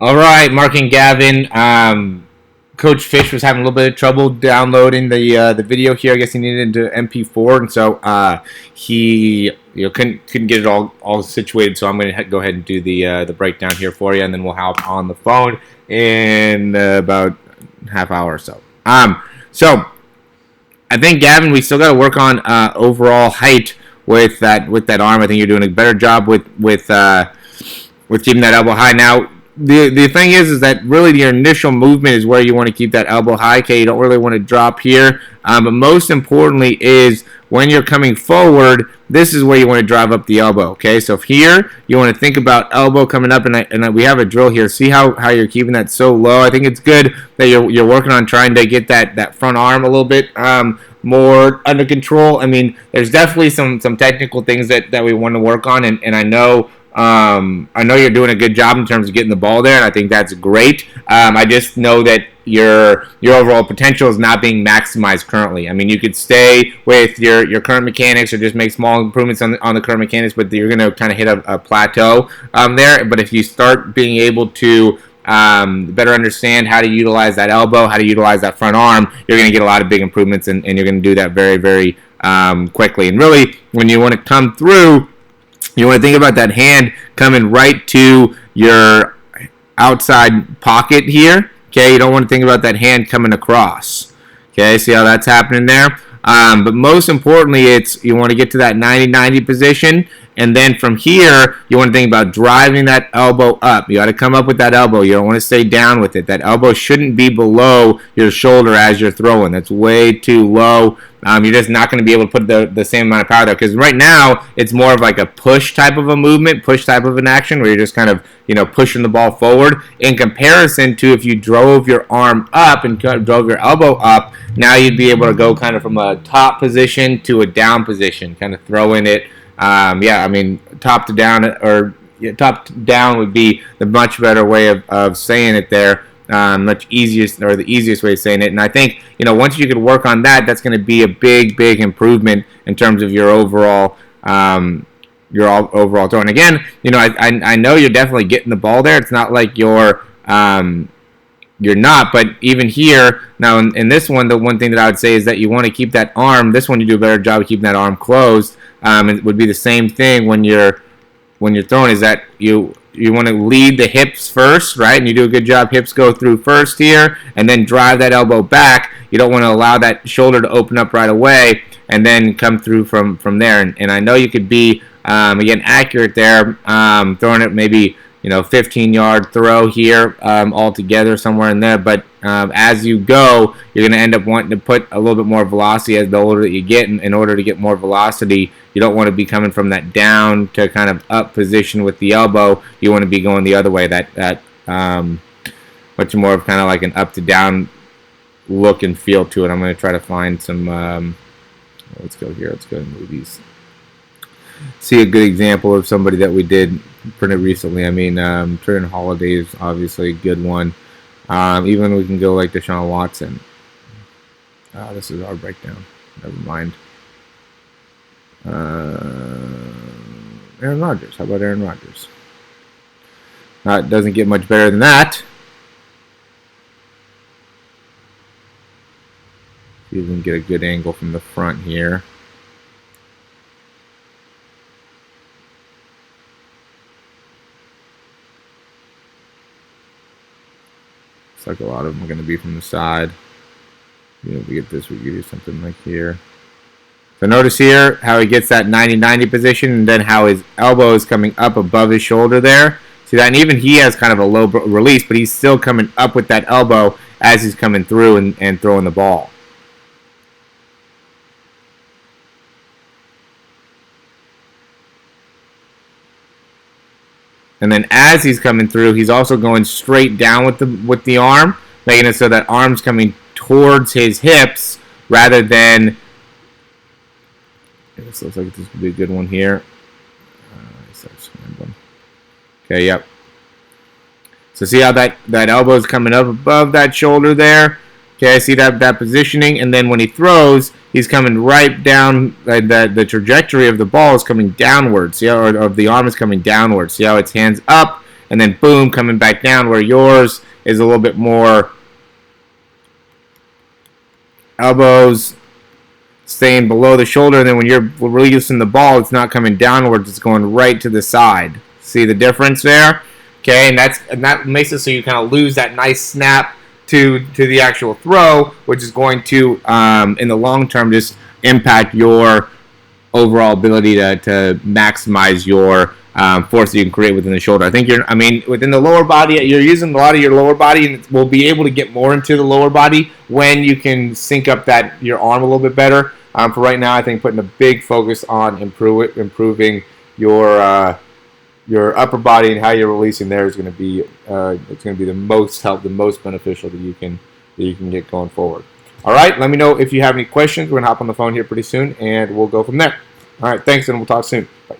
All right, Mark and Gavin. Coach Fish was having a little bit of trouble downloading the video here. I guess he needed it into MP4, and so he couldn't get it all situated. So I'm going to go ahead and do the breakdown here for you, and then we'll hop on the phone in about half hour or so. So I think Gavin, we still got to work on overall height with that arm. I think you're doing a better job with keeping that elbow high. Now, the thing is that really your initial movement is where you want to keep that elbow high. Okay, you don't really want to drop here. But most importantly is when you're coming forward, this is where you want to drive up the elbow. Okay, so here you want to think about elbow coming up, and we have a drill here. See how you're keeping that so low. I think it's good that you're working on trying to get that front arm a little bit more under control. I mean, there's definitely some technical things that we want to work on, and I know you're doing a good job in terms of getting the ball there, and I think that's great. I just know that your overall potential is not being maximized currently. I mean, you could stay with your current mechanics or just make small improvements on the current mechanics, but you're going to kind of hit a plateau there. But if you start being able to better understand how to utilize that elbow, how to utilize that front arm, you're going to get a lot of big improvements, and you're going to do that very, very quickly. And really, when you want to come through, you want to think about that hand coming right to your outside pocket here. Okay, you don't want to think about that hand coming across. Okay, see how that's happening there? But most importantly, you want to get to that 90-90 position, and then from here, you want to think about driving that elbow up. You got to come up with that elbow. You don't want to stay down with it. That elbow shouldn't be below your shoulder as you're throwing. That's way too low. You're just not going to be able to put the same amount of power there, because right now it's more of like a push type of a movement, push type of an action where you're just kind of pushing the ball forward. In comparison to if you drove your arm up and drove your elbow up, now you'd be able to go kind of from a top position to a down position, kind of throwing it. I mean, top to down, or top to down would be the much better way of saying it there. Much easiest, or the easiest way of saying it. And I think once you could work on that, that's going to be a big improvement in terms of your overall overall throw. And again, I know you're definitely getting the ball there. It's not like you're not, but even here now in this one, the one thing that I would say is that you want to keep that arm. This one you do a better job of keeping that arm closed. It would be the same thing when you're throwing. Is that you want to lead the hips first, right? And you do a good job. Hips go through first here, and then drive that elbow back. You don't want to allow that shoulder to open up right away, and then come through from there. And I know you could be again accurate there, throwing it maybe 15-yard throw here altogether somewhere in there. But as you go, you're going to end up wanting to put a little bit more velocity as the older that you get. In order to get more velocity, you don't want to be coming from that down to kind of up position with the elbow. You want to be going the other way. That much more of kind of like an up to down look and feel to it. I'm going to try to find some. Let's go here. Let's go to movies. See a good example of somebody that we did pretty recently. I mean, Turner Holiday is obviously a good one. Even we can go like Deshaun Watson. This is our breakdown. Never mind. Aaron Rodgers. How about Aaron Rodgers? It doesn't get much better than that. See if we can get a good angle from the front here. Looks like a lot of them are going to be from the side. If we get this, we could do something like here. So notice here how he gets that 90-90 position, and then how his elbow is coming up above his shoulder there. See that? And even he has kind of a low release, but he's still coming up with that elbow as he's coming through and throwing the ball. And then as he's coming through, he's also going straight down with the arm, making it so that arm's coming towards his hips rather than. This looks like this would be a good one here. Okay, yep. So see how that elbow is coming up above that shoulder there. Okay, I see that positioning, and then when he throws, he's coming right down. The trajectory of the ball is coming downwards. See how, or of the arm is coming downwards. See how its hands up, and then boom, coming back down, where yours is a little bit more elbows staying below the shoulder, and then when you're releasing the ball, it's not coming downwards, it's going right to the side. See the difference there? Okay, and that makes it so you kind of lose that nice snap to the actual throw, which is going to, in the long term, just impact your overall ability to maximize your force that you can create within the shoulder. Within the lower body, you're using a lot of your lower body, and we'll be able to get more into the lower body when you can sync up your arm a little bit better. For right now, I think putting a big focus on improving your upper body and how you're releasing there is going to be the most beneficial that you can get going forward. All right, let me know if you have any questions. We're going to hop on the phone here pretty soon, and we'll go from there. All right, thanks, and we'll talk soon. Bye.